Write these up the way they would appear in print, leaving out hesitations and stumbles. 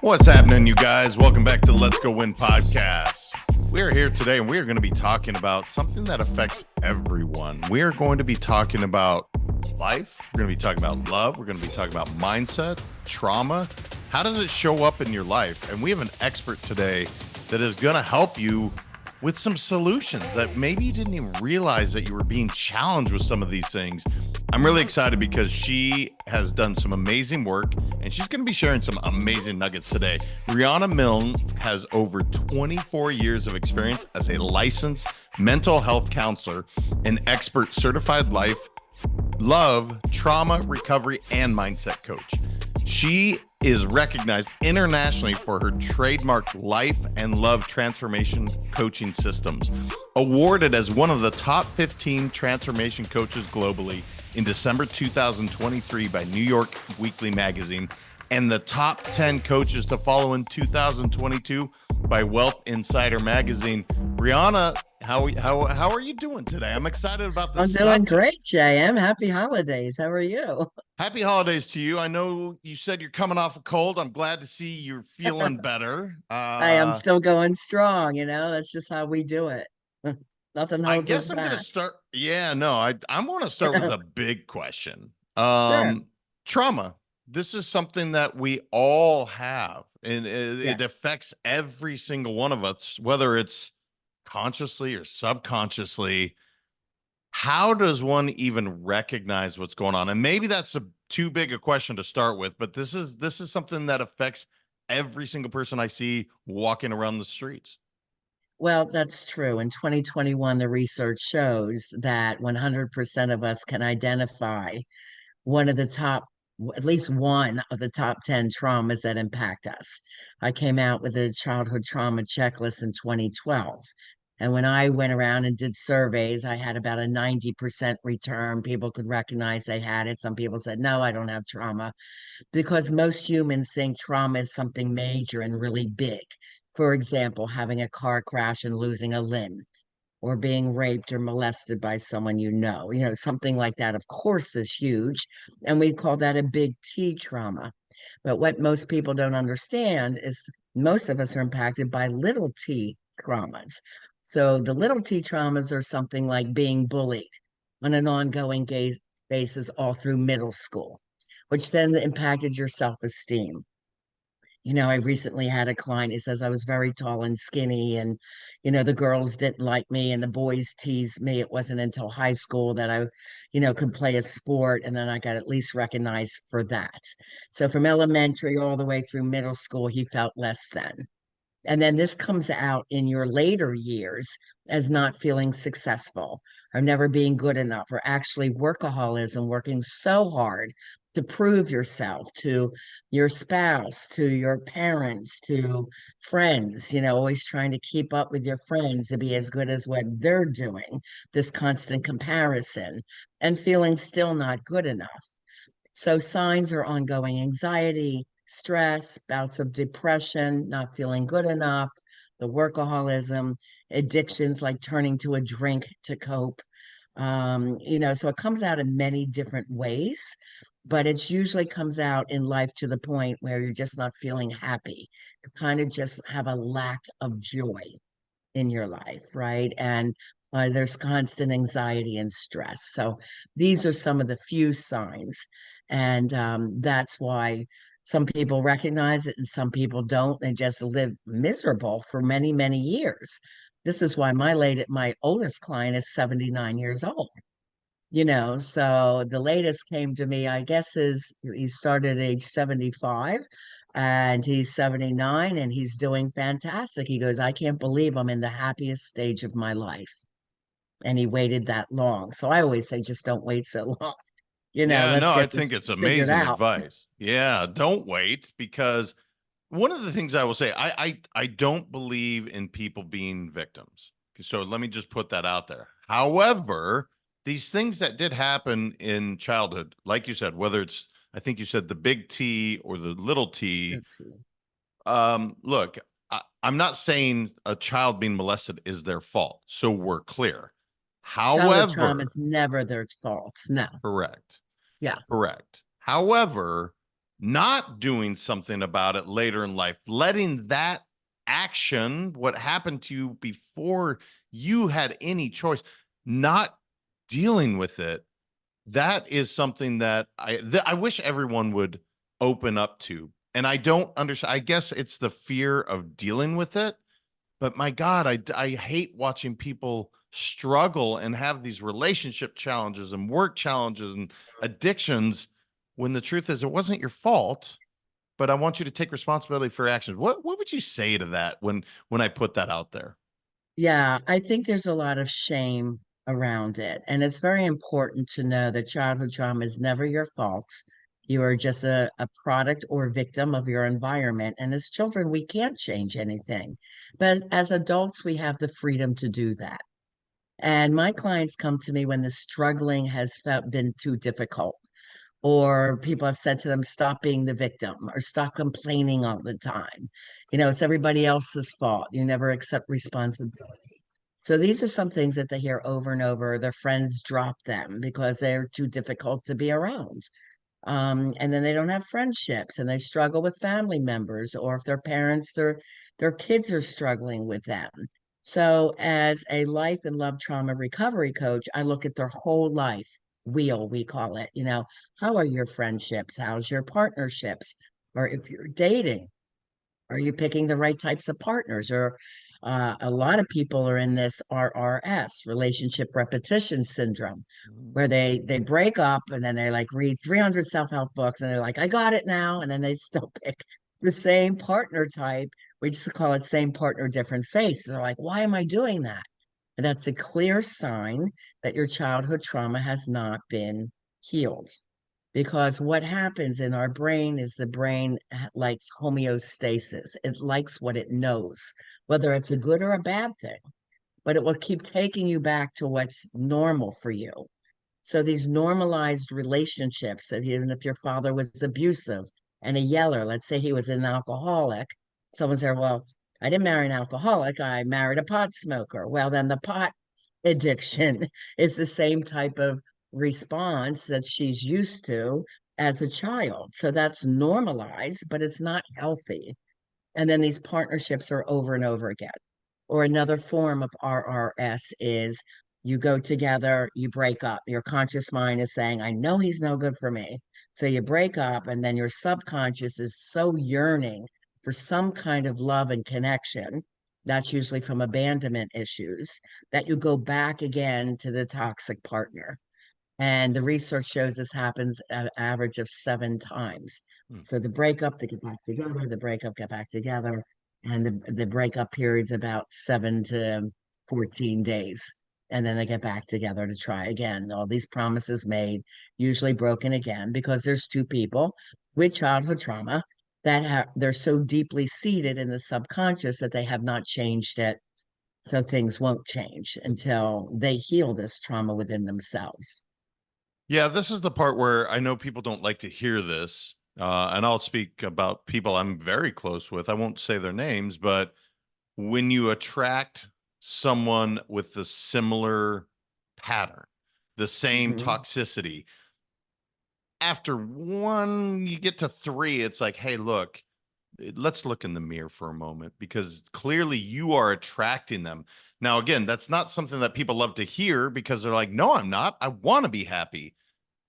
What's happening, you guys? Welcome back to the Let's Go Win podcast. We are here today and we are going to be talking about something that affects everyone. We are going to be talking about life. We're going to be talking about love. We're going to be talking about mindset, trauma. How does it show up in your life? And we have an expert today that is going to help you with some solutions that maybe you didn't even realize that you were being challenged with some of these things. I'm really excited because she has done some amazing work and she's going to be sharing some amazing nuggets today. Riana Milne has over 24 years of experience as a licensed mental health counselor, an expert certified life, love, trauma, recovery, and mindset coach. She is recognized internationally for her trademark life and love transformation coaching systems, awarded as one of the top 15 transformation coaches globally in December 2023 by New York Weekly Magazine, and the top 10 coaches to follow in 2022 by Wealth Insider Magazine. Riana, how are you doing today? I'm excited about this. I'm doing great, JM. Happy holidays. How are you? Happy holidays to you. I know you said you're coming off a cold. I'm glad to see you're feeling better. I am still going strong, that's just how we do it. Nothing I holds us guess I'm going to back. start. Yeah, no, I want to start with a big question. Sure. Trauma. This is something that we all have, and it Yes. affects every single one of us, whether it's consciously or subconsciously. How does one even recognize what's going on? And maybe that's a too big a question to start with, but this is something that affects every single person I see walking around the streets. Well, that's true. In 2021, the research shows that 100% of us can identify one of the top, at least one of the top 10 traumas that impact us. I came out with a childhood trauma checklist in 2012. And when I went around and did surveys, I had about a 90% return. People could recognize they had it. Some people said, no, I don't have trauma, because most humans think trauma is something major and really big. For example, having a car crash and losing a limb, or being raped or molested by someone something like that, of course, is huge. And we call that a big T trauma. But what most people don't understand is most of us are impacted by little t traumas. So the little t traumas are something like being bullied on an ongoing basis all through middle school, which then impacted your self esteem. I recently had a client who says I was very tall and skinny, and, the girls didn't like me and the boys teased me. It wasn't until high school that I, could play a sport, and then I got at least recognized for that. So from elementary all the way through middle school, he felt less than. And then this comes out in your later years as not feeling successful or never being good enough, or actually workaholism, working so hard to prove yourself to your spouse, to your parents, to friends, always trying to keep up with your friends to be as good as what they're doing, this constant comparison, and feeling still not good enough. So signs are ongoing anxiety, stress, bouts of depression, not feeling good enough, the workaholism, addictions like turning to a drink to cope. So it comes out in many different ways, but it usually comes out in life to the point where you're just not feeling happy. You kind of just have a lack of joy in your life, right? And there's constant anxiety and stress. So these are some of the few signs. And that's why some people recognize it and some people don't. They just live miserable for many, many years. This is why my oldest client is 79 years old. So the latest came to me, I guess he started at age 75 and he's 79 and he's doing fantastic. He goes, I can't believe I'm in the happiest stage of my life. And he waited that long. So I always say, just don't wait so long. Yeah, Let's no, I get think this it's figured amazing out. advice. Yeah, don't wait, because one of the things I will say, I don't believe in people being victims. So let me just put that out there. However, these things that did happen in childhood, like you said, whether it's, I think you said the big T or the little T, Let's see. look, I'm not saying a child being molested is their fault. So we're clear. Childhood trauma is However, never their fault. No. correct. Yeah. Correct. However, not doing something about it later in life, letting that action, what happened to you before you had any choice, not dealing with it, that is something that I wish everyone would open up to. And I don't understand. I guess it's the fear of dealing with it. But my God, I hate watching people struggle and have these relationship challenges and work challenges and addictions when the truth is it wasn't your fault. But I want you to take responsibility for your actions. What would you say to that when I put that out there? Yeah, I think there's a lot of shame around it. And it's very important to know that childhood trauma is never your fault. You are just a product or victim of your environment. And as children, we can't change anything. But as adults, we have the freedom to do that. And my clients come to me when the struggling has been too difficult, or people have said to them, stop being the victim or stop complaining all the time. It's everybody else's fault. You never accept responsibility. So these are some things that they hear over and over. Their friends drop them because they're too difficult to be around. And then they don't have friendships and they struggle with family members, or if their parents, their kids are struggling with them. So as a life and love trauma recovery coach, I look at their whole life wheel, we call it. How are your friendships? How's your partnerships? Or if you're dating, are you picking the right types of partners? Or a lot of people are in this RRS, relationship repetition syndrome, where they break up and then they like read 300 self-help books and they're like, I got it now. And then they still pick the same partner type. We just call it same partner, different face. They're like, why am I doing that? And that's a clear sign that your childhood trauma has not been healed. Because what happens in our brain is the brain likes homeostasis. It likes what it knows, whether it's a good or a bad thing, but it will keep taking you back to what's normal for you. So these normalized relationships, that even if your father was abusive and a yeller, let's say he was an alcoholic, someone said, well, I didn't marry an alcoholic, I married a pot smoker. Well, then the pot addiction is the same type of response that she's used to as a child. So that's normalized, but it's not healthy. And then these partnerships are over and over again. Or another form of RRS is you go together, you break up. Your conscious mind is saying, I know he's no good for me. So you break up, and then your subconscious is so yearning for some kind of love and connection. That's usually from abandonment issues, that you go back again to the toxic partner. And the research shows this happens at an average of 7 times. Hmm. So the breakup, they get back together, the breakup, get back together, and the breakup period's about 7 to 14 days. And then they get back together to try again. All these promises made, usually broken again, because there's two people with childhood trauma that they're so deeply seated in the subconscious that they have not changed it. So things won't change until they heal this trauma within themselves. Yeah, this is the part where I know people don't like to hear this. And I'll speak about people I'm very close with. I won't say their names, but when you attract someone with the similar pattern, the same Mhm. toxicity, after one, you get to three, it's like, hey, look, let's look in the mirror for a moment because clearly you are attracting them. Now, again, that's not something that people love to hear because they're like, no, I'm not. I want to be happy.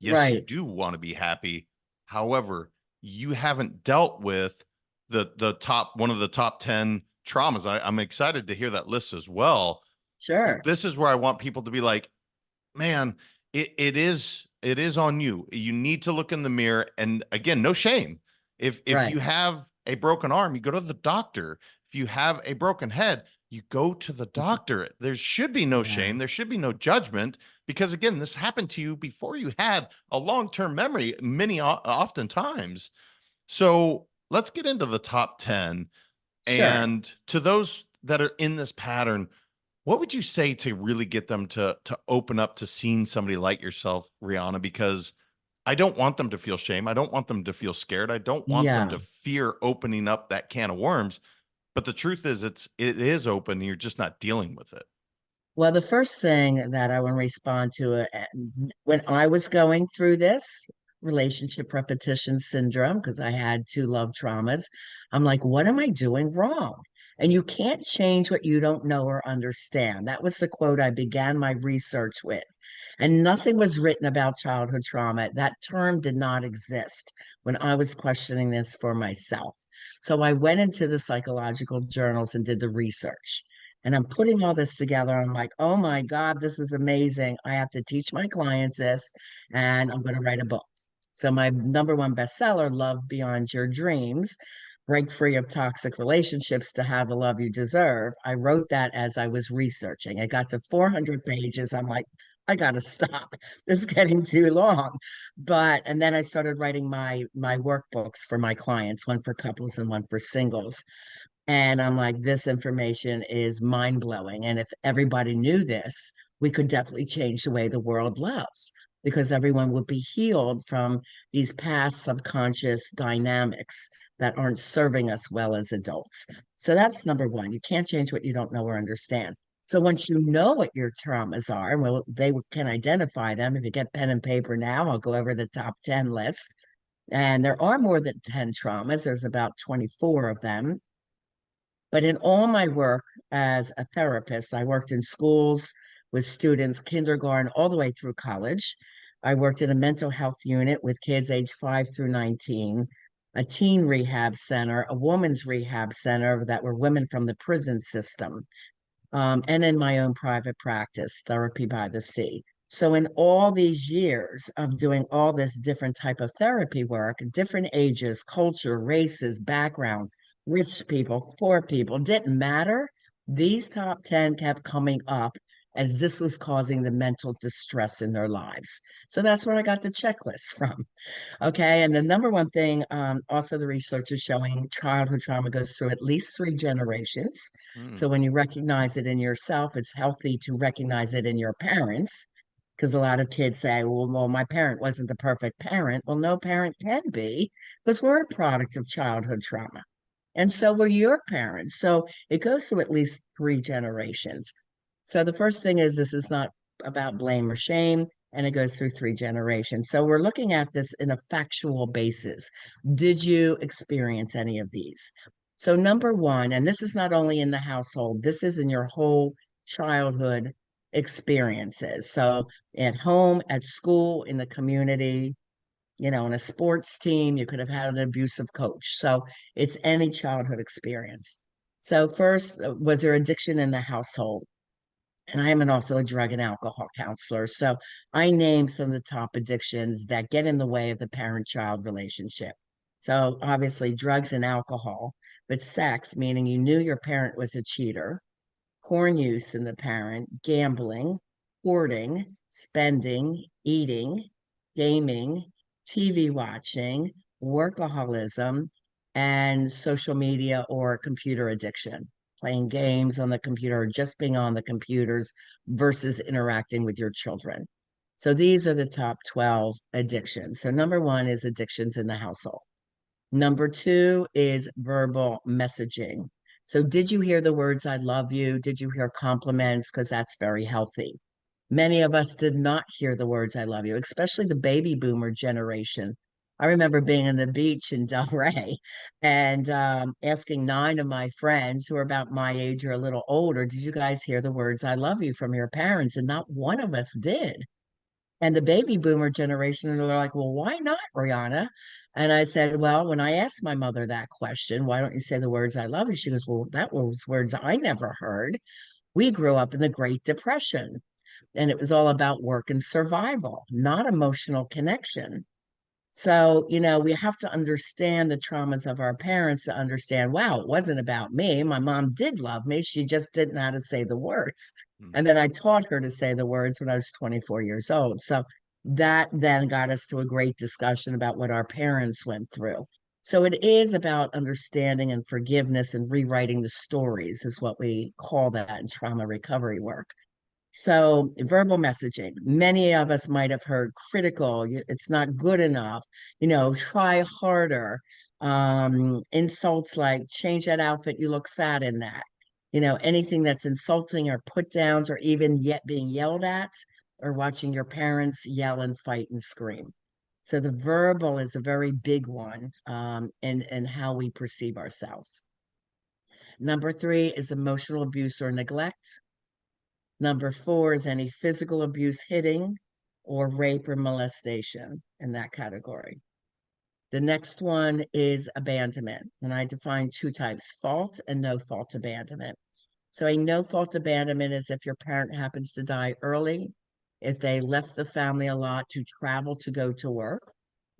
Yes, you Right. do want to be happy. However, you haven't dealt with the top one of the top 10 traumas. I'm excited to hear that list as well. Sure. This is where I want people to be like, man, it is on you. You need to look in the mirror. And again, no shame. If Right. you have a broken arm, you go to the doctor. If you have a broken head, you go to the doctor. There should be no Yeah. shame. There should be no judgment because again, this happened to you before you had a long-term memory, many oftentimes. So let's get into the top 10. Sure. And to those that are in this pattern, what would you say to really get them to open up to seeing somebody like yourself, Rihanna? Because I don't want them to feel shame. I don't want them to feel scared. I don't want them Yeah. to fear opening up that can of worms. But the truth is it is open. You're just not dealing with it. Well, the first thing that I want to respond to when I was going through this relationship repetition syndrome because I had two love traumas. I'm like, what am I doing wrong? And you can't change what you don't know or understand. That was the quote I began my research with. And nothing was written about childhood trauma. That term did not exist when I was questioning this for myself. So I went into the psychological journals and did the research. And I'm putting all this together. I'm like, oh my God, this is amazing. I have to teach my clients this, and I'm going to write a book. So, my number one bestseller, Love Beyond Your Dreams, Break Free of Toxic Relationships to Have the Love You Deserve. I wrote that as I was researching. I got to 400 pages. I'm like, I got to stop. This is getting too long. And then I started writing my workbooks for my clients, one for couples and one for singles. And I'm like, this information is mind blowing. And if everybody knew this, we could definitely change the way the world loves because everyone would be healed from these past subconscious dynamics that aren't serving us well as adults. So that's number one. You can't change what you don't know or understand. So once you know what your traumas are, well, can identify them. If you get pen and paper now, I'll go over the top 10 list. And there are more than 10 traumas. There's about 24 of them. But in all my work as a therapist, I worked in schools with students, kindergarten, all the way through college. I worked in a mental health unit with kids aged 5 through 19, a teen rehab center, a women's rehab center that were women from the prison system, and in my own private practice, Therapy by the Sea. So in all these years of doing all this different type of therapy work, different ages, culture, races, background, rich people, poor people, didn't matter. These top 10 kept coming up as this was causing the mental distress in their lives. So that's where I got the checklist from. Okay, and the number one thing, also the research is showing childhood trauma goes through at least three generations. Mm, So when you recognize it in yourself, it's healthy to recognize it in your parents, because a lot of kids say, well, my parent wasn't the perfect parent. Well, no parent can be, because we're a product of childhood trauma. And so were your parents. So it goes through at least three generations. So the first thing is this is not about blame or shame, and it goes through three generations. So we're looking at this in a factual basis. Did you experience any of these? So number one, and this is not only in the household, this is in your whole childhood experiences. So at home, at school, in the community, in a sports team, you could have had an abusive coach. So it's any childhood experience. So first, was there addiction in the household? And I am also a drug and alcohol counselor. So I name some of the top addictions that get in the way of the parent-child relationship. So obviously drugs and alcohol, but sex, meaning you knew your parent was a cheater, porn use in the parent, gambling, hoarding, spending, eating, gaming, TV watching, workaholism, and social media or computer addiction, playing games on the computer or just being on the computers versus interacting with your children. So these are the top 12 addictions. So number one is addictions in the household. Number two is verbal messaging. So, did you hear the words, I love you? Did you hear compliments? Because that's very healthy. Many of us did not hear the words, I love you, especially the baby boomer generation. I remember being on the beach in Delray and asking nine of my friends who are about my age or a little older, did you guys hear the words, I love you from your parents? And not one of us did. And the baby boomer generation, they're like, well, why not, Rihanna? And I said, well, when I asked my mother that question, why don't you say the words I love you? She goes, well, that was words I never heard. We grew up in the Great Depression, and it was all about work and survival, not emotional connection. So, we have to understand the traumas of our parents to understand, wow, it wasn't about me. My mom did love me. She just didn't know how to say the words. mm, And then I taught her to say the words when I was 24 years old. So that then got us to a great discussion about what our parents went through. So it is about understanding and forgiveness and rewriting the stories, is what we call that in trauma recovery work. So, verbal messaging, many of us might have heard critical, it's not good enough, try harder. Insults like change that outfit, you look fat in that. Anything that's insulting or put downs or even yet being yelled at or watching your parents yell and fight and scream. So the verbal is a very big one in how we perceive ourselves. Number three is emotional abuse or neglect. Number four is any physical abuse, hitting, or rape or molestation in that category. The next one is abandonment. And I define two types, fault and no fault abandonment. So a no fault abandonment is if your parent happens to die early, if they left the family a lot to travel to go to work.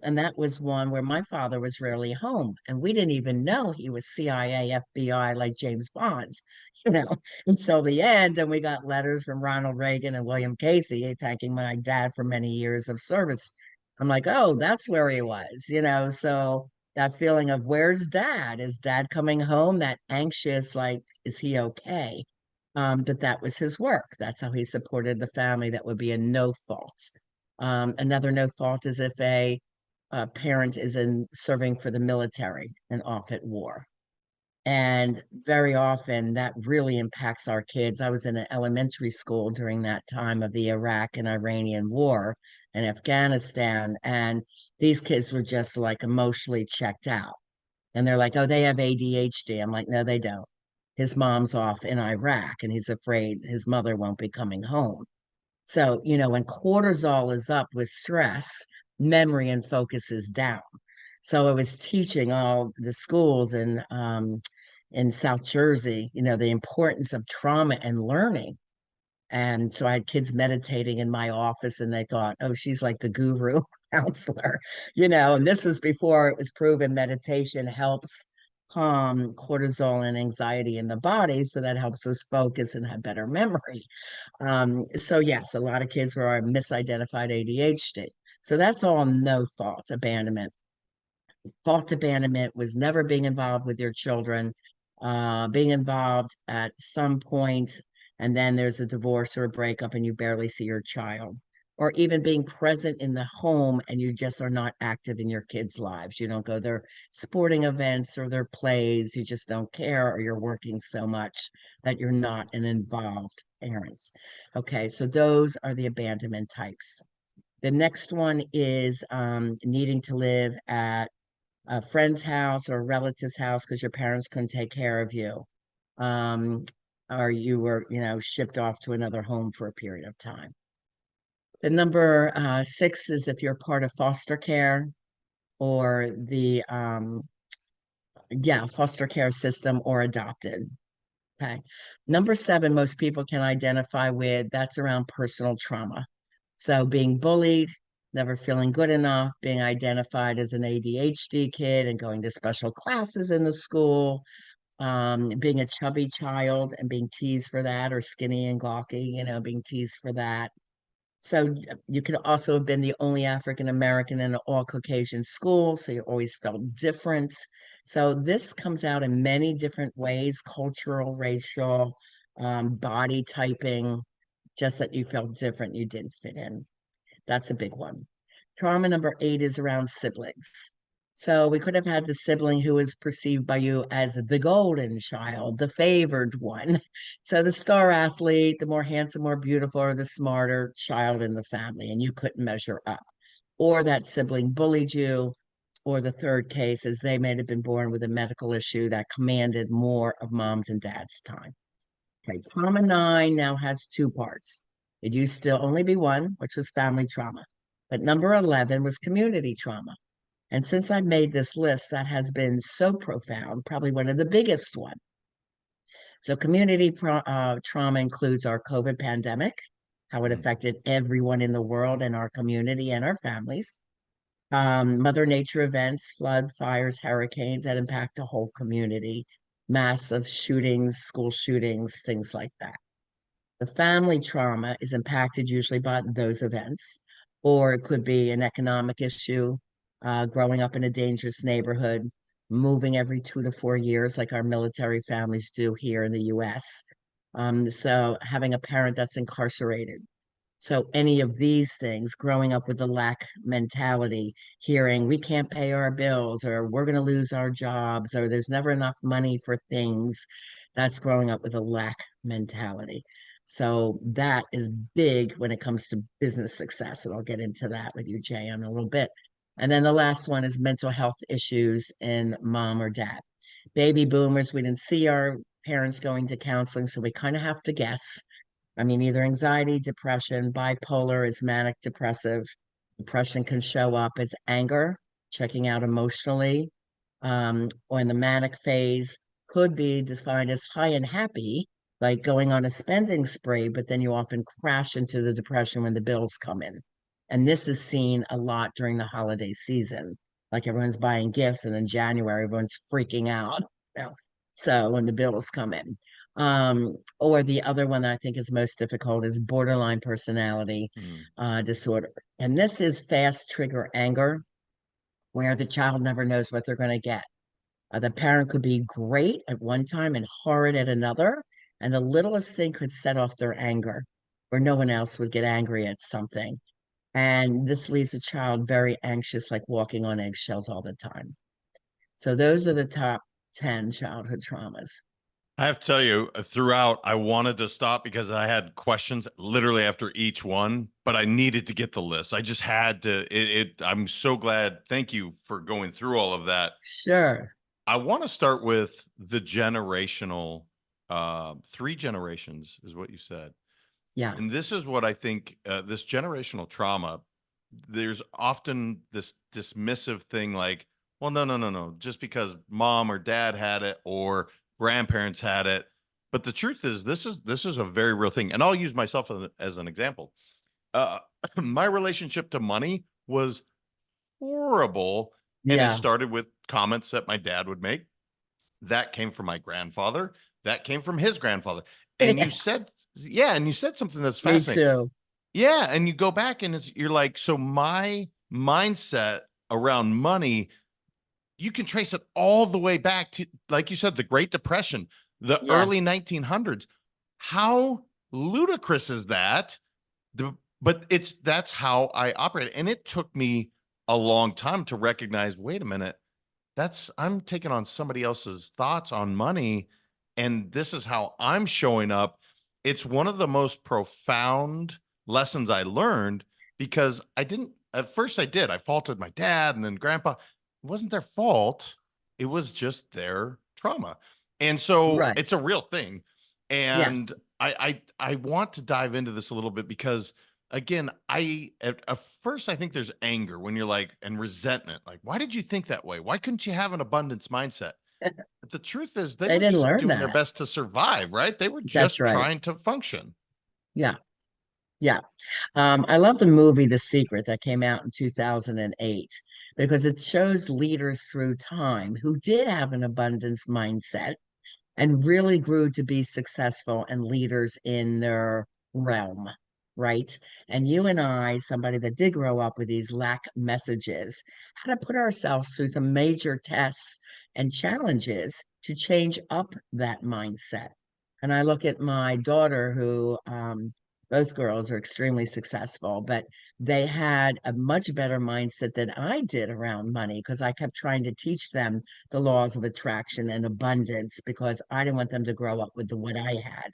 And that was one where my father was rarely home. And we didn't even know he was CIA, FBI, like James Bond's, you know, until the end. And we got letters from Ronald Reagan and William Casey thanking my dad for many years of service. I'm like, oh, that's where he was, you know. So that feeling of where's dad? Is dad coming home? That anxious, like, is he okay? But that was his work. That's how he supported the family. That would be a no fault. Another no fault is if a parent is in serving for the military and off at war. And very often that really impacts our kids. I was in an elementary school during that time of the Iraq and Iranian war and Afghanistan. And these kids were just like emotionally checked out. And they're like, oh, they have ADHD. I'm like, no, they don't. His mom's off in Iraq and he's afraid his mother won't be coming home. So, you know, when cortisol is up with stress, memory and focus is down. So I was teaching all the schools in South Jersey, you know, the importance of trauma and learning. And so I had kids meditating in my office and they thought, oh, she's like the guru counselor, you know, and this was before it was proven meditation helps calm cortisol and anxiety in the body. So that helps us focus and have better memory. So yes, a lot of kids were misidentified ADHD. So that's all no fault abandonment. Fault abandonment was never being involved with your children, being involved at some point, and then there's a divorce or a breakup and you barely see your child. Or even being present in the home and you just are not active in your kids' lives. You don't go their sporting events or their plays. You just don't care, or you're working so much that you're not an involved parent. Okay, so those are the abandonment types. The next one is needing to live at a friend's house or a relative's house because your parents couldn't take care of you. Um, or you were, you know, shipped off to another home for a period of time. The number six is if you're part of foster care or the yeah, foster care system or adopted. Okay. Number seven, most people can identify with, that's around personal trauma. So being bullied, never feeling good enough, being identified as an ADHD kid and going to special classes in the school, being a chubby child and being teased for that, or skinny and gawky, you know, being teased for that. So you could also have been the only African American in an all Caucasian school, so you always felt different. So this comes out in many different ways, cultural, racial, body typing, just that you felt different, you didn't fit in. That's a big one. Trauma number eight is around siblings. So we could have had the sibling who was perceived by you as the golden child, the favored one. So the star athlete, the more handsome, more beautiful, or the smarter child in the family, and you couldn't measure up. Or that sibling bullied you. Or the third case is they may have been born with a medical issue that commanded more of mom's and dad's time. Okay, trauma nine now has two parts. It used to only be one, which was family trauma. But number 11 was community trauma. And since I've made this list, that has been so profound, probably one of the biggest one. So community trauma includes our COVID pandemic, how it Mm. affected everyone in the world and our community and our families. Mother Nature events, flood, fires, hurricanes that impact a whole community, massive shootings, school shootings, things like that. The family trauma is impacted usually by those events, or it could be an economic issue, growing up in a dangerous neighborhood, moving every 2 to 4 years, like our military families do here in the US. So having a parent that's incarcerated. So any of these things, growing up with the lack mentality, hearing we can't pay our bills, or we're going to lose our jobs, or there's never enough money for things, that's growing up with a lack mentality. So that is big when it comes to business success. And I'll get into that with you, Jay, in a little bit. And then the last one is mental health issues in mom or dad. Baby boomers, we didn't see our parents going to counseling, so we kind of have to guess. I mean, either anxiety, depression, bipolar is manic depressive. Depression can show up as anger, checking out emotionally, or in the manic phase could be defined as high and happy, like going on a spending spree, but then you often crash into the depression when the bills come in. And this is seen a lot during the holiday season. Like everyone's buying gifts, and in January, everyone's freaking out. You know? So when the bills come in. Or the other one that I think is most difficult is borderline personality Hmm. disorder. And this is fast trigger anger, where the child never knows what they're going to get. The parent could be great at one time and horrid at another, and the littlest thing could set off their anger, where no one else would get angry at something. And this leaves a child very anxious, like walking on eggshells all the time. So those are the top 10 childhood traumas. I have to tell you, throughout, I wanted to stop because I had questions literally after each one, but I needed to get the list. I just had to. I'm so glad. Thank you for going through all of that. Sure. I want to start with the generational, three generations is what you said. Yeah. And this is what I think, this generational trauma, there's often this dismissive thing like, well, no, no, no, no, just because mom or dad had it or grandparents had it. But the truth is, this is a very real thing. And I'll use myself as an example. Uh, my relationship to money was horrible. And it Yeah. started with comments that my dad would make. That came from my grandfather. That came from his grandfather. And you said, yeah, and you said something that's Me fascinating. too. Yeah, and you go back and you're like, so my mindset around money, you can trace it all the way back to, like you said, the Great Depression, the early Yes. 1900s. How ludicrous is that? But that's how I operate. And it took me a long time to recognize, wait a minute, that's I'm taking on somebody else's thoughts on money, and this is how I'm showing up. It's one of the most profound lessons I learned because I didn't at first I did. I faulted my dad and then grandpa. It wasn't their fault. It was just their trauma. And so Right. it's a real thing. And Yes. I want to dive into this a little bit because again, at first I think there's anger when you're like and resentment. Like, why did you think that way? Why couldn't you have an abundance mindset? But the truth is they They were didn't just learn doing their that. best to survive, right? They were That's just right. trying to function. Yeah. Yeah. I love the movie The Secret that came out in 2008 because it shows leaders through time who did have an abundance mindset and really grew to be successful and leaders in their realm, right? And you and I, somebody that did grow up with these lack messages, had to put ourselves through some major tests and challenges to change up that mindset. And I look at my daughter, who both girls are extremely successful, but they had a much better mindset than I did around money because I kept trying to teach them the laws of attraction and abundance because I didn't want them to grow up with what I had.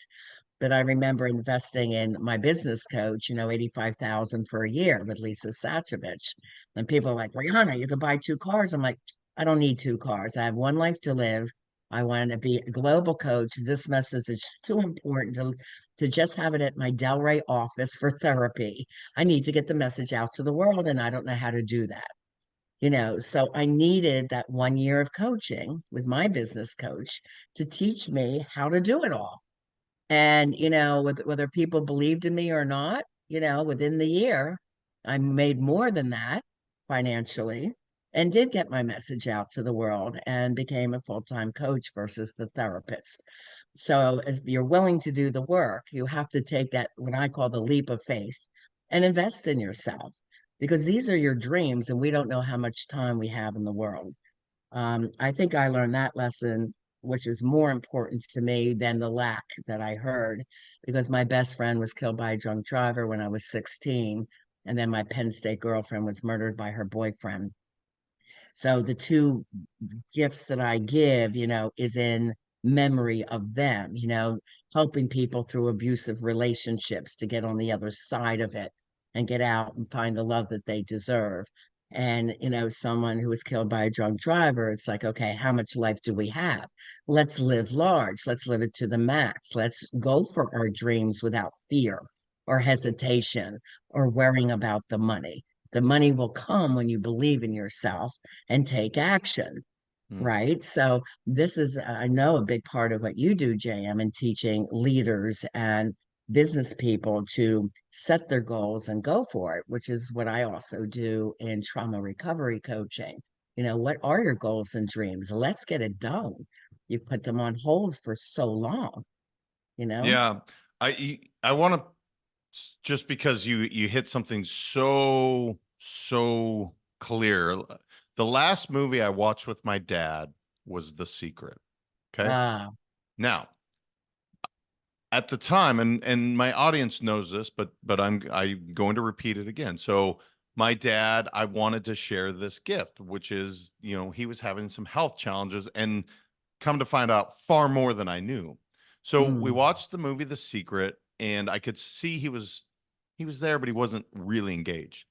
But I remember investing in my business coach, 85,000 for a year with Lisa Sachovich. And people are like, Rihanna, you could buy two cars. I'm like, I don't need two cars. I have one life to live. I want to be a global coach. This message is too important to just have it at my Delray office for therapy. I need to get the message out to the world, and I don't know how to do that. So I needed that 1 year of coaching with my business coach to teach me how to do it all. And, whether people believed in me or not, within the year, I made more than that financially and did get my message out to the world and became a full-time coach versus the therapist. So, as you're willing to do the work, you have to take that, what I call the leap of faith, and invest in yourself because these are your dreams, and we don't know how much time we have in the world. I think I learned that lesson, which is more important to me than the lack that I heard, because my best friend was killed by a drunk driver when I was 16, and then my Penn State girlfriend was murdered by her boyfriend. So the two gifts that I give, is in memory of them, helping people through abusive relationships to get on the other side of it and get out and find the love that they deserve. and someone who was killed by a drunk driver, it's like, okay, how much life do we have? Let's live large. Let's live it to the max. Let's go for our dreams without fear or hesitation or worrying about the money. The money will come when you believe in yourself and take action. Mm. Right. So this is, I know, a big part of what you do, JM, in teaching leaders and business people to set their goals and go for it, which is what I also do in trauma recovery coaching. What are your goals and dreams? Let's get it done. You've put them on hold for so long, you know? Yeah, I want to, just because you hit something so clear. The last movie I watched with my dad was The Secret. Okay. Ah, Now, at the time, and my audience knows this, but I'm going to repeat it again. So my dad, I wanted to share this gift, which is, he was having some health challenges, and come to find out, far more than I knew. So we mm, watched the movie The Secret, and I could see he was there, but he wasn't really engaged.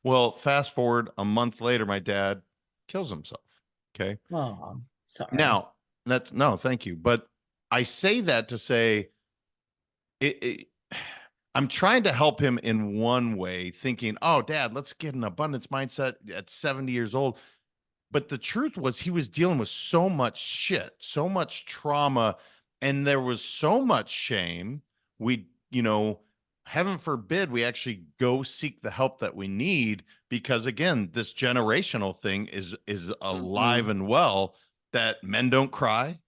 Well, fast forward a month later, my dad kills himself. Okay. oh, sorry. Now, that's no, thank you. But I say that to say it, I'm trying to help him in one way, thinking, oh, dad, let's get an abundance mindset at 70 years old. But the truth was, he was dealing with so much shit, so much trauma, and there was so much shame. We, heaven forbid, we actually go seek the help that we need, because again, this generational thing is alive Hmm. and well, that men don't cry,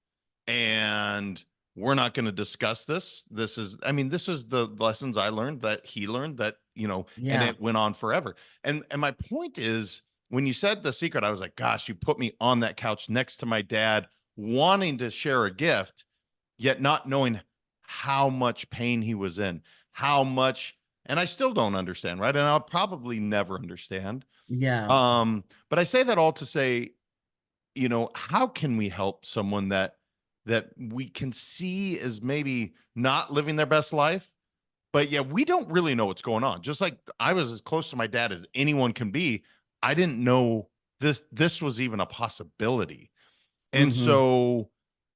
and we're not going to discuss this. This is the lessons I learned, that he learned, that, and Yeah. it went on forever. And my point is, when you said The Secret, I was like, gosh, you put me on that couch next to my dad, wanting to share a gift, yet not knowing how much pain he was in, how much, and I still don't understand, right? And I'll probably never understand. Yeah. But I say that all to say, how can we help someone that we can see as maybe not living their best life, but yeah, we don't really know what's going on. Just like I was as close to my dad as anyone can be, I didn't know this was even a possibility. And Hmm. so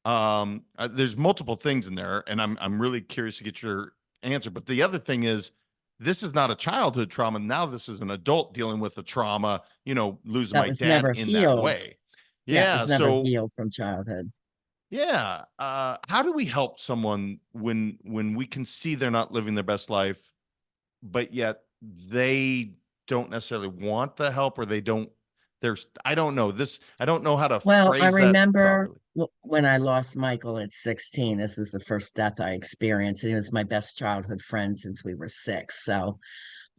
there's multiple things in there, and I'm really curious to get your answer. But the other thing is, this is not a childhood trauma. Now this is an adult dealing with a trauma, losing That my was dad never in that healed. way. Yeah, it Yeah. was never So healed from childhood. yeah, how do we help someone when we can see they're not living their best life, but yet they don't necessarily want the help, or they don't, there's, I don't know this, I don't know how to Well, I phrase that remember properly. when I lost Michael at 16. This is the first death I experienced, and he was my best childhood friend since we were six. So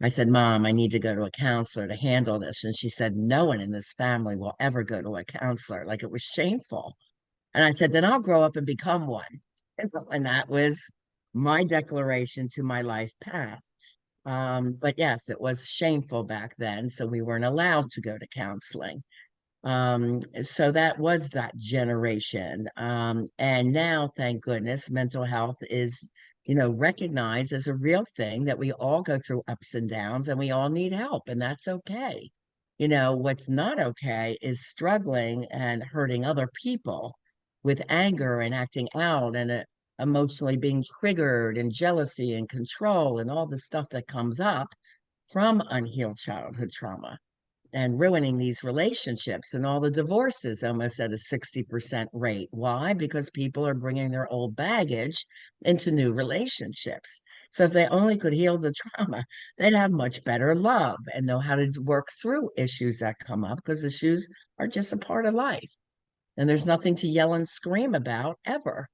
I said, Mom, I need to go to a counselor to handle this. And she said, no one in this family will ever go to a counselor. Like, it was shameful. And I said, then I'll grow up and become one. And that was my declaration to my life path. But yes, it was shameful back then. So we weren't allowed to go to counseling. So that was that generation. And now, thank goodness, mental health is, recognized as a real thing, that we all go through ups and downs and we all need help, and that's okay. What's not okay is struggling and hurting other people with anger and acting out and emotionally being triggered and jealousy and control and all the stuff that comes up from unhealed childhood trauma and ruining these relationships, and all the divorces almost at a 60% rate. Why? Because people are bringing their old baggage into new relationships. So if they only could heal the trauma, they'd have much better love and know how to work through issues that come up, because issues are just a part of life. And there's nothing to yell and scream about ever.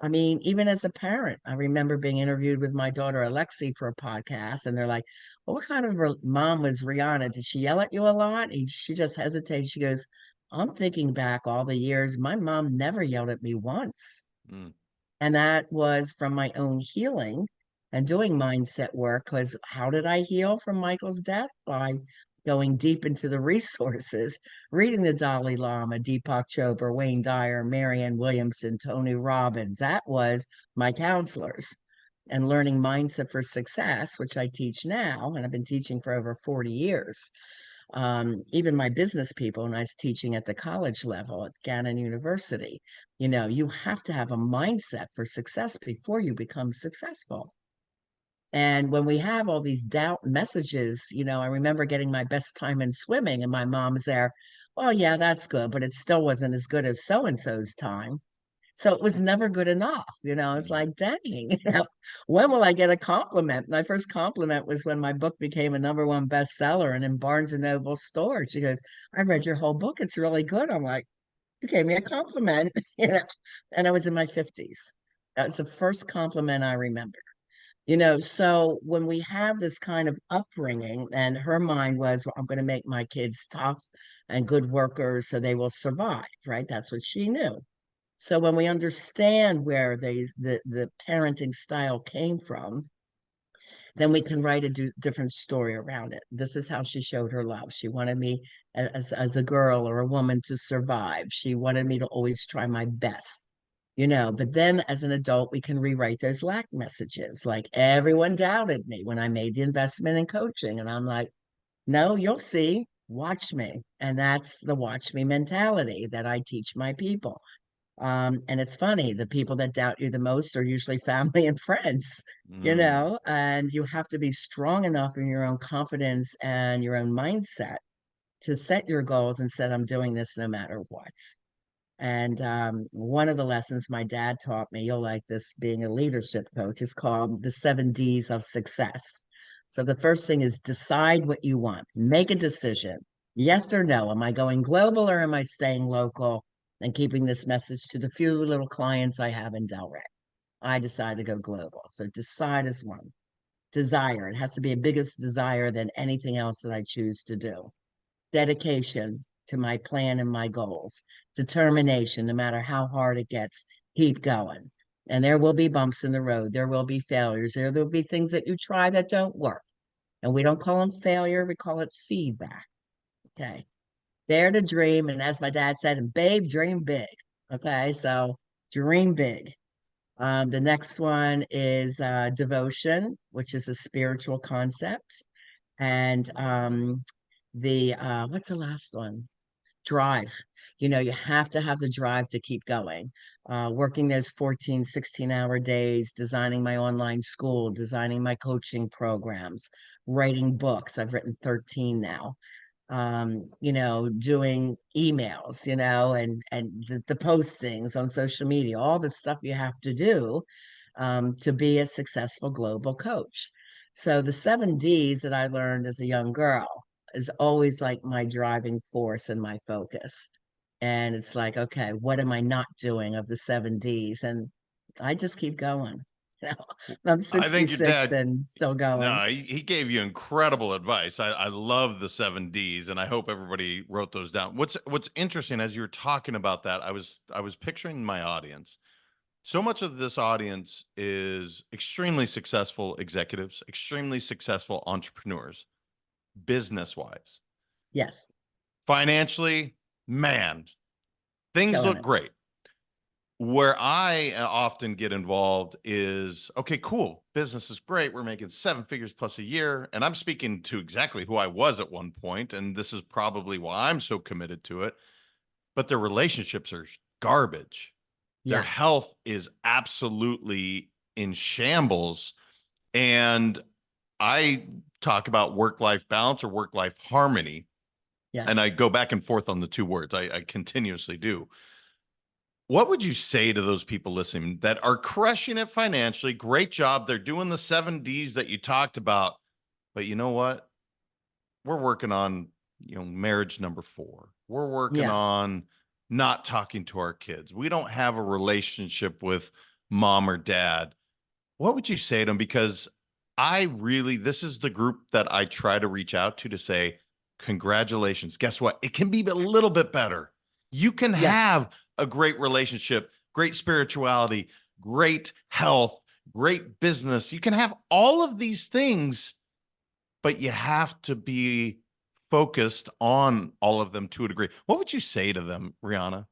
I mean, even as a parent, I remember being interviewed with my daughter Alexi for a podcast, and they're like, well, "What kind of mom was Rihanna? Did she yell at you a lot?" And she just hesitated. She goes, "I'm thinking back all the years. My mom never yelled at me once." Mm. And that was from my own healing and doing mindset work. Because how did I heal from Michael's death? By going deep into the resources, reading the Dalai Lama, Deepak Chopra, Wayne Dyer, Marianne Williamson, Tony Robbins. That was my counselors. And learning mindset for success, which I teach now, and I've been teaching for over 40 years. Even my business people, and I was teaching at the college level at Gannon University, you have to have a mindset for success before you become successful. And when we have all these doubt messages, I remember getting my best time in swimming, and my mom's there. Well, yeah, that's good, but it still wasn't as good as so and so's time. So it was never good enough. It's Mm. like, dang, when will I get a compliment? My first compliment was when my book became a #1 bestseller and in Barnes and Noble stores. She goes, I've read your whole book. It's really good. I'm like, you gave me a compliment, and I was in my 50s. That was the first compliment I remember. So when we have this kind of upbringing, and her mind was, well, I'm going to make my kids tough and good workers so they will survive, right? That's what she knew. So when we understand where the parenting style came from, then we can write a different story around it. This is how she showed her love. She wanted me as a girl or a woman to survive. She wanted me to always try my best. But then as an adult, we can rewrite those lack messages. Like everyone doubted me when I made the investment in coaching. And I'm like, no, you'll see, watch me. And that's the watch me mentality that I teach my people. And it's funny, the people that doubt you the most are usually family and friends, Mm. and you have to be strong enough in your own confidence and your own mindset to set your goals and said, I'm doing this no matter what. And one of the lessons my dad taught me, you'll like this being a leadership coach, is called the 7 Ds of success. So the first thing is decide what you want, make a decision. Yes or no? Am I going global or am I staying local and keeping this message to the few little clients I have in Delray? I decided to go global. So decide is one. Desire, it has to be a biggest desire than anything else that I choose to do. Dedication to my plan and my goals, determination, no matter how hard it gets, keep going. And there will be bumps in the road, there will be failures, there will be things that you try that don't work. And we don't call them failure, we call it feedback. Okay. Dare to dream. And as my dad said, and babe, dream big. Okay. So dream big. The next one is devotion, which is a spiritual concept. And the what's the last one? Drive. You have to have the drive to keep going. Working those 14, 16-hour days, designing my online school, designing my coaching programs, writing books. I've written 13 now. Doing emails, and the postings on social media, all the stuff you have to do to be a successful global coach. So the 7 Ds that I learned as a young girl is always like my driving force and my focus. And it's like, okay, what am I not doing of the 7 Ds? And I just keep going. You know, I'm I think your 66 dad, and still going. no, he gave you incredible advice. I love the 7 Ds, and I hope everybody wrote those down. What's interesting as you're talking about that, I was picturing my audience. So much of this audience is extremely successful executives, extremely successful entrepreneurs, business wise, Yes, financially, man, things killing look it. great. Where I often get involved is okay, cool. Business is great. We're making 7 figures plus a year. And I'm speaking to exactly who I was at one point, and this is probably why I'm so committed to it. But their relationships are garbage. Their Yeah, health is absolutely in shambles. And I talk about work life balance or work life harmony. And yes. I go back and forth on the two words. I continuously do. What would you say to those people listening that are crushing it financially? Great job. They're doing the 7 Ds that you talked about. But you know what? We're working on, marriage number 4. We're working Yeah. on not talking to our kids. We don't have a relationship with mom or dad. What would you say to them? Because this is the group that I try to reach out to say, congratulations. Guess what? It can be a little bit better. You can Yeah. have a great relationship, great spirituality, great health, great business. You can have all of these things, but you have to be focused on all of them to a degree. What would you say to them, Rihanna?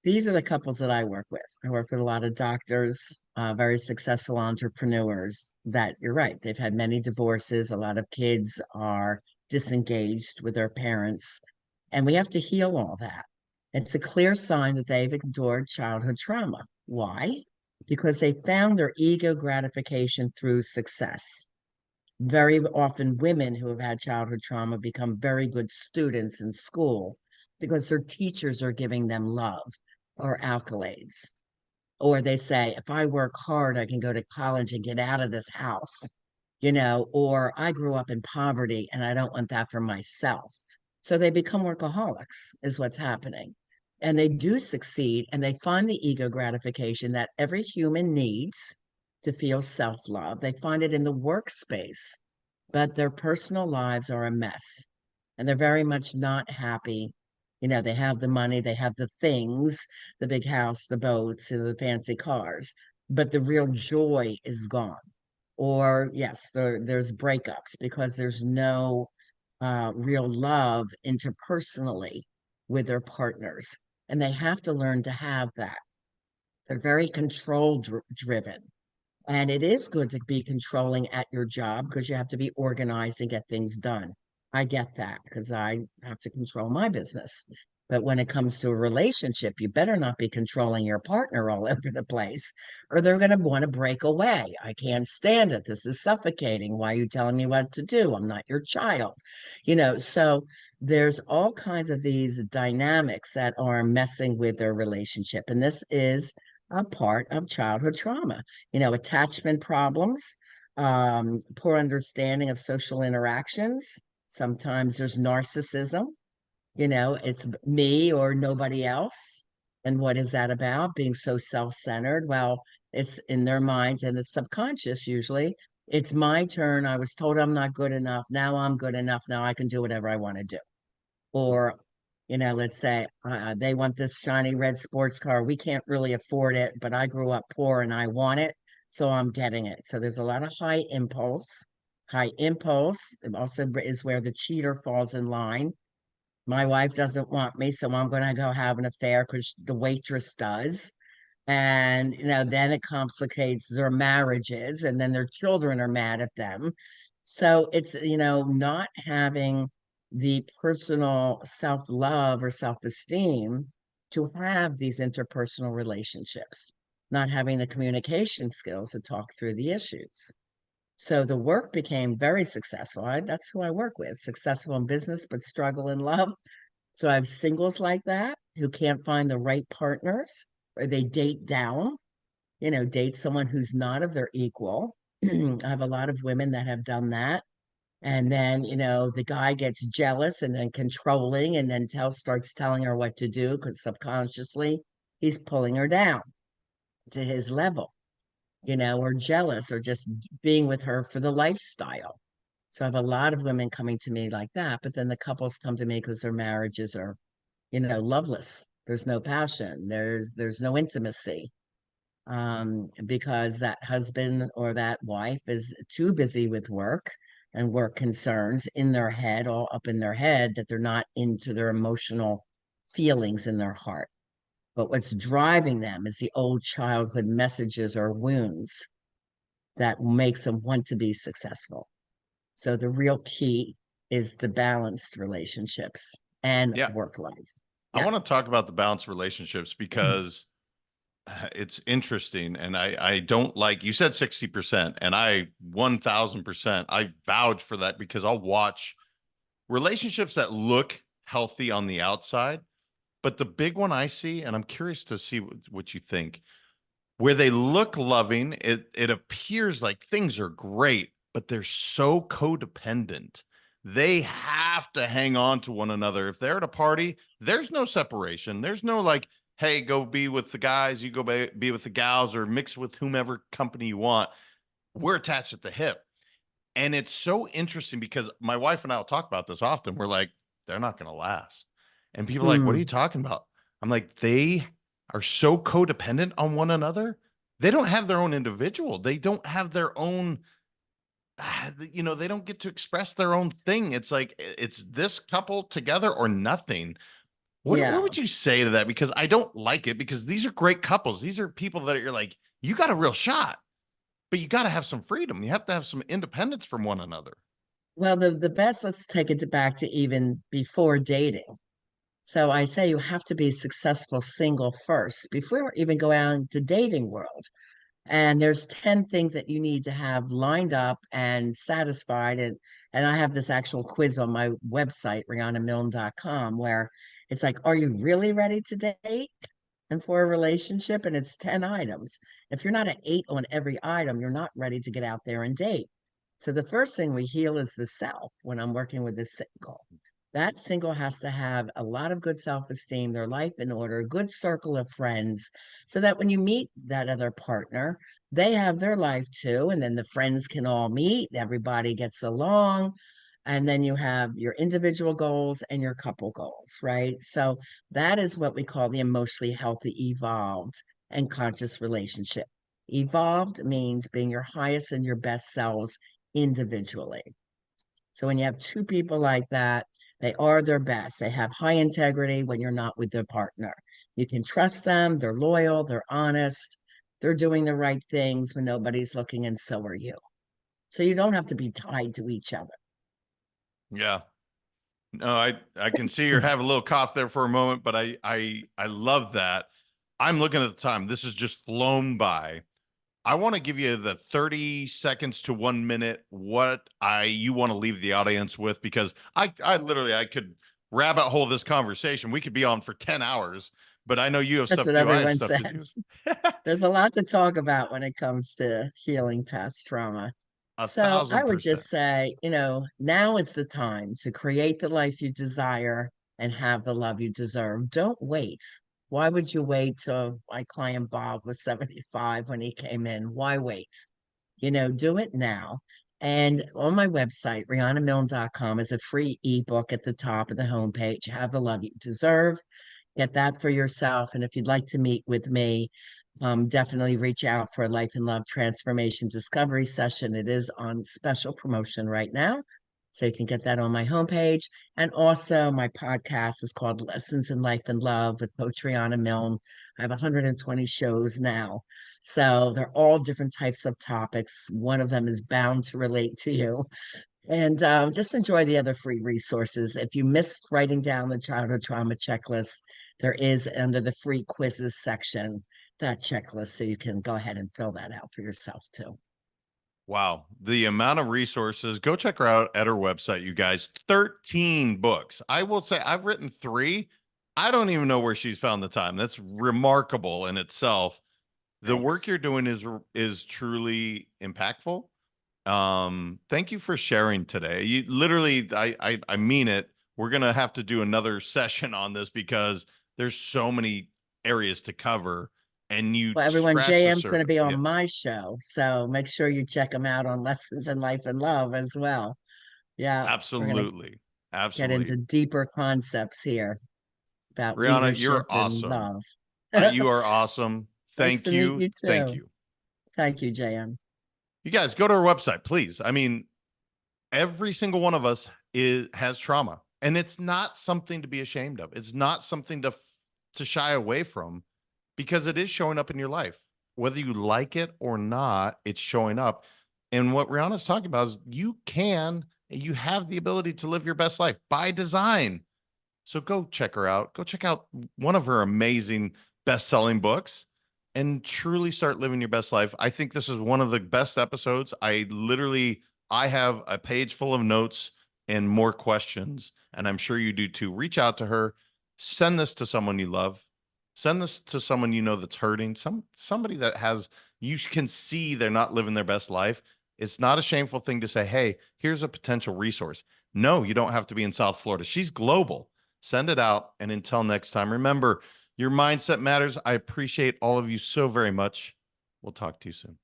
These are the couples that I work with. I work with a lot of doctors, very successful entrepreneurs that you're right. They've had many divorces. A lot of kids are disengaged with their parents. And we have to heal all that. It's a clear sign that they've endured childhood trauma. Why? Because they found their ego gratification through success. Very often, women who have had childhood trauma become very good students in school because their teachers are giving them love or accolades. Or they say, if I work hard, I can go to college and get out of this house, or I grew up in poverty and I don't want that for myself. So they become workaholics, is what's happening. And they do succeed and they find the ego gratification that every human needs to feel self love. They find it in the workspace, but their personal lives are a mess and they're very much not happy. They have the money, they have the things, the big house, the boats, and the fancy cars, but the real joy is gone. Or, yes, there's breakups because there's no real love interpersonally with their partners. And they have to learn to have that. They're very driven. And it is good to be controlling at your job because you have to be organized and get things done. I get that because I have to control my business. But when it comes to a relationship, you better not be controlling your partner all over the place, or they're going to want to break away. I can't stand it. This is suffocating. Why are you telling me what to do? I'm not your child. So there's all kinds of these dynamics that are messing with their relationship. And this is a part of childhood trauma, attachment problems, poor understanding of social interactions. Sometimes there's narcissism, it's me or nobody else. And what is that about? Being so self-centered. Well, it's in their minds and it's subconscious usually. It's my turn. I was told I'm not good enough. Now I'm good enough. Now I can do whatever I want to do. Or, let's say they want this shiny red sports car. We can't really afford it, but I grew up poor and I want it, so I'm getting it. So there's a lot of high impulse. High impulse also is where the cheater falls in line. My wife doesn't want me, so I'm going to go have an affair because the waitress does. And, then it complicates their marriages, and then their children are mad at them. So it's, not having the personal self-love or self-esteem to have these interpersonal relationships, not having the communication skills to talk through the issues. So the work became very successful. That's who I work with, successful in business, but struggle in love. So I have singles like that who can't find the right partners or they date down, date someone who's not of their equal. I have a lot of women that have done that. And then, the guy gets jealous and then controlling and then starts telling her what to do because subconsciously he's pulling her down to his level, or jealous or just being with her for the lifestyle. So I have a lot of women coming to me like that, but then the couples come to me because their marriages are, loveless. There's no passion. There's no intimacy. Because that husband or that wife is too busy with work and work concerns in their head, all up in their head, that they're not into their emotional feelings in their heart. But what's driving them is the old childhood messages or wounds that makes them want to be successful. So the real key is the balanced relationships and Yeah. work life. I Yeah. want to talk about the balanced relationships because it's interesting. And I don't like, you said 60%, and I 1000%, I vouch for that because I'll watch relationships that look healthy on the outside. But the big one I see, and I'm curious to see what you think, where they look loving, it appears like things are great, but they're so codependent. They have to hang on to one another. If they're at a party, there's no separation. There's no like, hey, go be with the guys, you go be with the gals, or mix with whomever company you want. We're attached at the hip. And it's so interesting because my wife and I will talk about this often. We're like, they're not going to last. And people are like, what are you Mm, talking about? I'm like, they are so codependent on one another. They don't have their own individual. They don't have their own, they don't get to express their own thing. It's like, it's this couple together or nothing. What yeah. would you say to that? Because I don't like it because these are great couples. These are people that you're like, you got a real shot, but you got to have some freedom. You have to have some independence from one another. Well, the best, let's take it back to even before dating. So I say you have to be successful single first before even go out into dating world. And there's 10 things that you need to have lined up and satisfied. And I have this actual quiz on my website, rianamilne.com, where it's like, are you really ready to date and for a relationship? And it's 10 items. If you're not an 8 on every item, you're not ready to get out there and date. So the first thing we heal is the self when I'm working with the single. That single has to have a lot of good self-esteem, their life in order, a good circle of friends, so that when you meet that other partner, they have their life too. And then the friends can all meet, everybody gets along. And then you have your individual goals and your couple goals, right? So that is what we call the emotionally healthy, evolved, and conscious relationship. Evolved means being your highest and your best selves individually. So when you have two people like that, they are their best. They have high integrity when you're not with their partner. You can trust them, they're loyal, they're honest, they're doing the right things when nobody's looking, and so are you. So you don't have to be tied to each other. Yeah. No, I can see you're having a little cough there for a moment, but I love that. I'm looking at the time. This has just flown by. I want to give you the 30 seconds to 1 minute what I you want to leave the audience with, because I literally I could rabbit hole this conversation. We could be on for 10 hours, but I know you have That's stuff what too. I have everyone stuff to do. says. There's a lot to talk about when it comes to healing past trauma. A So I thousand would just percent. say, now is the time to create the life you desire and have the love you deserve. Don't wait. Why would you wait till my client Bob was 75 when he came in? Why wait? Do it now. And on my website, rianamilne.com, is a free ebook at the top of the homepage. Have the love you deserve. Get that for yourself. And if you'd like to meet with me, definitely reach out for a life and love transformation discovery session. It is on special promotion right now. So you can get that on my homepage. And also, my podcast is called Lessons in Life and Love with Coach Riana Milne. I have 120 shows now. So they're all different types of topics. One of them is bound to relate to you. And just enjoy the other free resources. If you missed writing down the childhood trauma checklist, there is under the free quizzes section that checklist. So you can go ahead and fill that out for yourself too. Wow. The amount of resources. Go check her out at her website, you guys. 13 books. I will say I've written 3. I don't even know where she's found the time. That's remarkable in itself. The work Thanks. you're doing is truly impactful. Thank you for sharing today. You literally, I mean it. We're gonna have to do another session on this because there's so many areas to cover, and you Well, everyone, scratch the JM's going to be surface. on Yeah, my show. So make sure you check him out on Lessons in Life and Love as well. Yeah, we're going to absolutely, get into absolutely. deeper concepts here about Rihanna, leadership you're and awesome. love. You are awesome. Nice to Thank meet you. you Thank too. you. Thank you, JM. You guys go to our website, please. I mean, every single one of us has trauma, and it's not something to be ashamed of. It's not something to shy away from, because it is showing up in your life. Whether you like it or not, it's showing up. And what Rihanna's talking about is you have the ability to live your best life by design. So go check her out. Go check out one of her amazing best-selling books and truly start living your best life. I think this is one of the best episodes. I have a page full of notes and more questions, and I'm sure you do too. Reach out to her. Send this to someone you love. Send this to someone you know that's hurting. Somebody that has you can see they're not living their best life. It's not a shameful thing to say, "Hey, here's a potential resource." No, you don't have to be in South Florida. She's global. Send it out. And until next time, remember, your mindset matters. I appreciate all of you so very much. We'll talk to you soon.